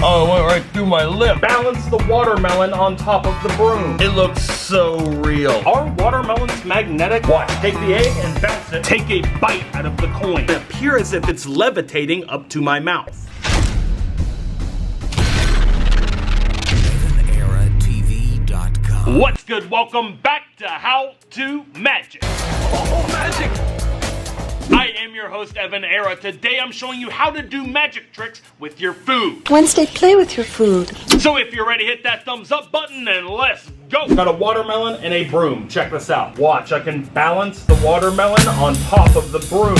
Oh, it went right through my lip. Balance the watermelon on top of the broom. It looks so real. Are watermelons magnetic? Watch, take the egg and bounce it. Take a bite out of the coin. It appears as if it's levitating up to my mouth. EvanEraTV.com. What's good? Welcome back to How to Magic. Oh, magic! I am your host, Evan Era. Today I'm showing you how to do magic tricks with your food. Wednesday, play with your food. So if you're ready, hit that thumbs up button and let's go. Got a watermelon and a broom. Check this out. Watch, I can balance the watermelon on top of the broom.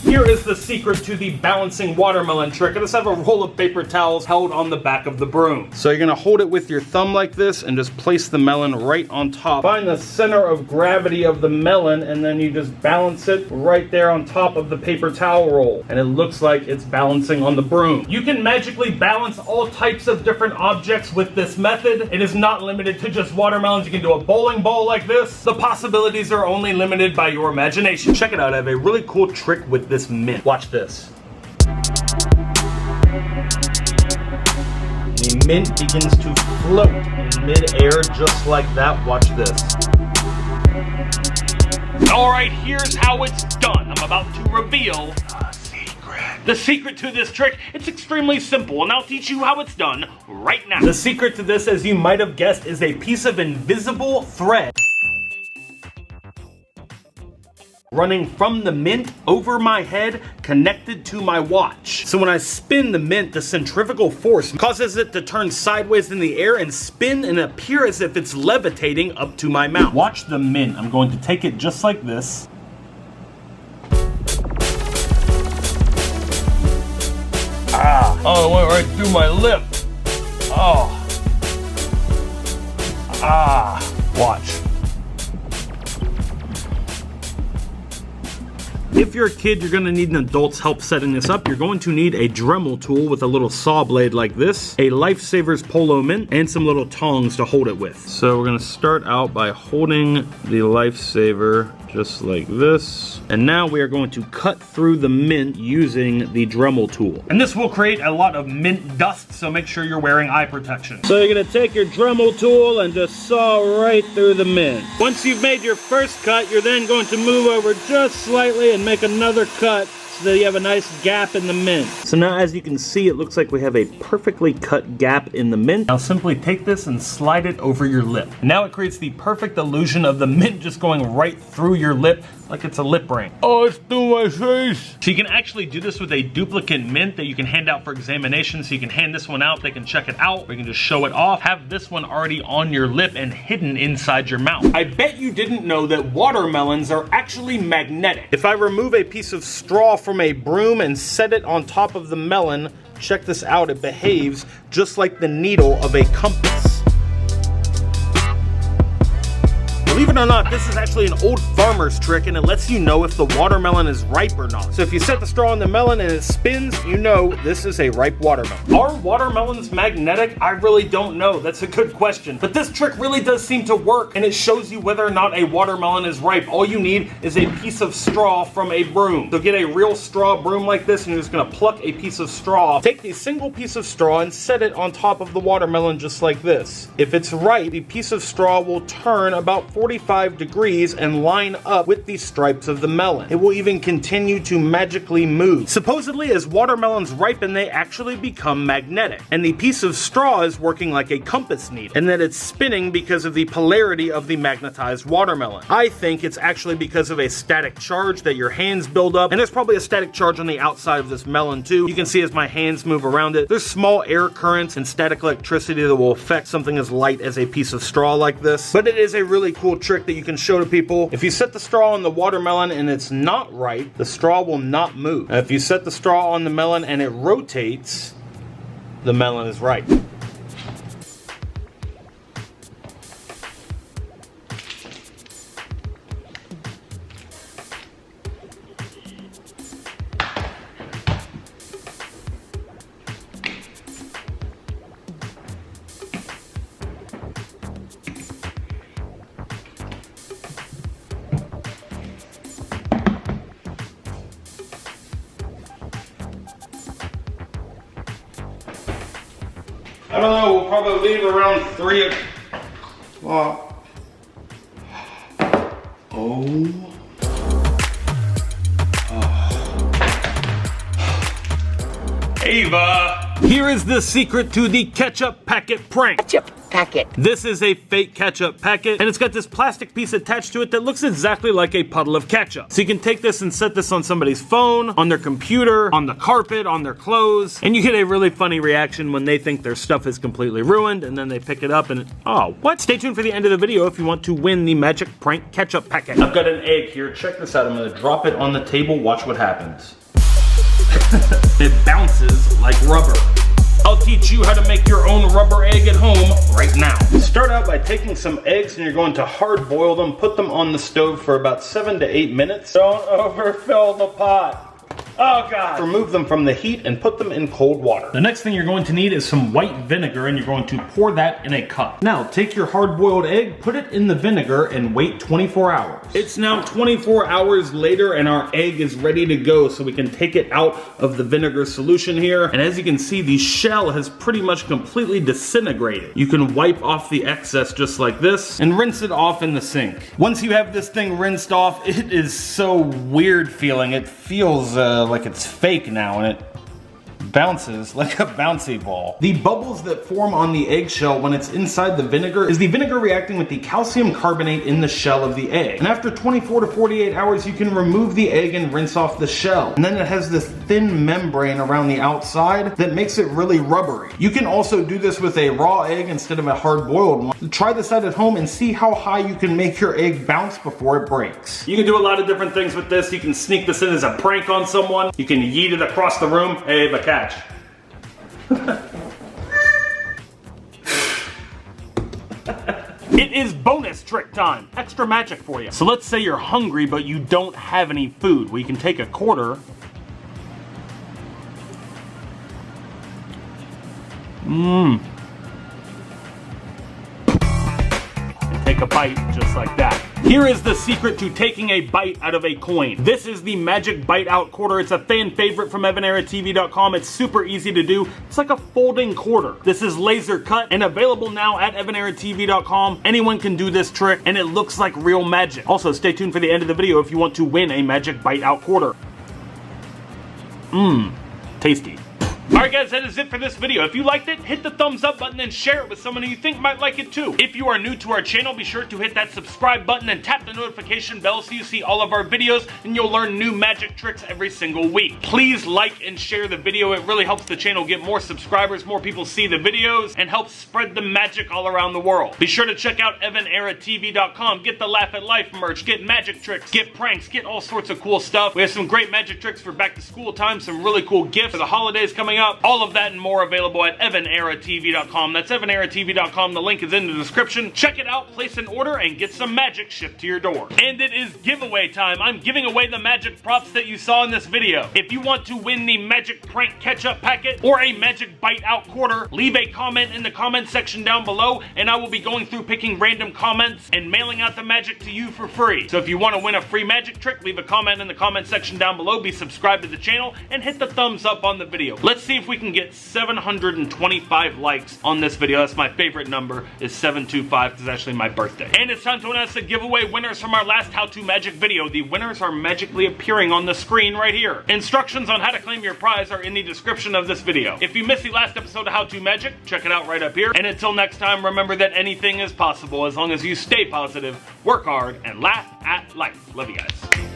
Here is the secret to the balancing watermelon trick. I just have a roll of paper towels held on the back of the broom. So you're gonna hold it with your thumb like this and just place the melon right on top. Find the center of gravity of the melon and then you just balance it right there on top of the paper towel roll. And it looks like it's balancing on the broom. You can magically balance all types of different objects with this method. It is not limited to just watermelons. You can do a bowling ball like this. The possibilities are only limited by your imagination. Check it out, I have a really cool trick with this mint. Watch this. The mint begins to float in mid-air just like that. Watch this. Alright, here's how it's done. I'm about to reveal the secret to this trick. It's extremely simple, and I'll teach you how it's done right now. The secret to this, as you might have guessed, is a piece of invisible thread running from the mint over my head, connected to my watch. So when I spin the mint, the centrifugal force causes it to turn sideways in the air and spin and appear as if it's levitating up to my mouth. Watch the mint. I'm going to take it just like this. Oh, it went right through my lip. Oh. Watch. If you're a kid, you're gonna need an adult's help setting this up. You're going to need a Dremel tool with a little saw blade like this, a Lifesavers Polo mint, and some little tongs to hold it with. So we're gonna start out by holding the Lifesaver just like this. And now we are going to cut through the mint using the Dremel tool. And this will create a lot of mint dust, so make sure you're wearing eye protection. So you're gonna take your Dremel tool and just saw right through the mint. Once you've made your first cut, you're then going to move over just slightly and make another cut so that you have a nice gap in the mint. So now as you can see, it looks like we have a perfectly cut gap in the mint. Now simply take this and slide it over your lip. And now it creates the perfect illusion of the mint just going right through your lip like it's a lip ring. Oh, it's through my face. So you can actually do this with a duplicate mint that you can hand out for examination. So you can hand this one out, they can check it out, or you can just show it off. Have this one already on your lip and hidden inside your mouth. I bet you didn't know that watermelons are actually magnetic. If I remove a piece of straw from a broom and set it on top of the melon, check this out, it behaves just like the needle of a compass. Believe it or not, this is actually an old farmer's trick, and it lets you know if the watermelon is ripe or not. So if you set the straw on the melon and it spins, you know this is a ripe watermelon. Are watermelons magnetic? I really don't know. That's a good question. But this trick really does seem to work, and it shows you whether or not a watermelon is ripe. All you need is a piece of straw from a broom. So get a real straw broom like this, and you're just gonna pluck a piece of straw. Take a single piece of straw and set it on top of the watermelon just like this. If it's ripe, the piece of straw will turn about 45 degrees and line up with the stripes of the melon. It will even continue to magically move. Supposedly, as watermelons ripen, they actually become magnetic. And the piece of straw is working like a compass needle, and that it's spinning because of the polarity of the magnetized watermelon. I think it's actually because of a static charge that your hands build up, and there's probably a static charge on the outside of this melon too. You can see as my hands move around it, there's small air currents and static electricity that will affect something as light as a piece of straw like this. But it is a really cool trick that you can show to people. If you set the straw on the watermelon and it's not ripe, the straw will not move. If you set the straw on the melon and it rotates, the melon is ripe. I don't know, we'll probably leave around 3 o'clock. Oh. Ava! Here is the secret to the ketchup packet prank. Ketchup packet. This is a fake ketchup packet, and it's got this plastic piece attached to it that looks exactly like a puddle of ketchup. So you can take this and set this on somebody's phone, on their computer, on the carpet, on their clothes, and you get a really funny reaction when they think their stuff is completely ruined, and then they pick it up and, oh, what? Stay tuned for the end of the video if you want to win the magic prank ketchup packet. I've got an egg here. Check this out. I'm gonna drop it on the table. Watch what happens. It bounces like rubber. I'll teach you how to make your own rubber egg at home right now. Start out by taking some eggs and you're going to hard boil them. Put them on the stove for about 7 to 8 minutes. Don't overfill the pot. Oh God. Remove them from the heat and put them in cold water. The next thing you're going to need is some white vinegar, and you're going to pour that in a cup. Now take your hard-boiled egg, put it in the vinegar, and wait 24 hours. It's now 24 hours later and our egg is ready to go, so we can take it out of the vinegar solution here. And as you can see, the shell has pretty much completely disintegrated. You can wipe off the excess just like this and rinse it off in the sink. Once you have this thing rinsed off, it is so weird feeling. It feels like it's fake now, and it bounces like a bouncy ball. The bubbles that form on the eggshell when it's inside the vinegar is the vinegar reacting with the calcium carbonate in the shell of the egg. And after 24 to 48 hours, you can remove the egg and rinse off the shell. And then it has this thin membrane around the outside that makes it really rubbery. You can also do this with a raw egg instead of a hard-boiled one. Try this out at home and see how high you can make your egg bounce before it breaks. You can do a lot of different things with this. You can sneak this in as a prank on someone. You can yeet it across the room. Hey, but catch. It is bonus trick time. Extra magic for you. So let's say you're hungry but you don't have any food. Well, you can take a quarter. And take a bite just like that. Here is the secret to taking a bite out of a coin. This is the magic bite out quarter. It's a fan favorite from EvanEraTV.com. It's super easy to do. It's like a folding quarter. This is laser cut and available now at EvanEraTV.com. Anyone can do this trick and it looks like real magic. Also, stay tuned for the end of the video if you want to win a magic bite out quarter. Tasty. Alright guys, that is it for this video. If you liked it, hit the thumbs up button and share it with someone who you think might like it too. If you are new to our channel, be sure to hit that subscribe button and tap the notification bell so you see all of our videos and you'll learn new magic tricks every single week. Please like and share the video. It really helps the channel get more subscribers, more people see the videos, and helps spread the magic all around the world. Be sure to check out EvanEraTV.com. Get the Laugh at Life merch, get magic tricks, get pranks, get all sorts of cool stuff. We have some great magic tricks for back to school time, some really cool gifts for the holidays coming up. All of that and more available at EvanEraTV.com. That's EvanEraTV.com. The link is in the description. Check it out, place an order, and get some magic shipped to your door. And it is giveaway time. I'm giving away the magic props that you saw in this video. If you want to win the magic prank ketchup packet or a magic bite out quarter, leave a comment in the comment section down below, and I will be going through picking random comments and mailing out the magic to you for free. So if you want to win a free magic trick, leave a comment in the comment section down below, be subscribed to the channel, and hit the thumbs up on the video. Let's see if we can get 725 likes on this video. That's my favorite number, is 725, because it's actually my birthday. And it's time to announce the giveaway winners from our last How To Magic video. The winners are magically appearing on the screen right here. Instructions on how to claim your prize are in the description of this video. If you missed the last episode of How To Magic, check it out right up here. And until next time, remember that anything is possible as long as you stay positive, work hard, and laugh at life. Love you guys.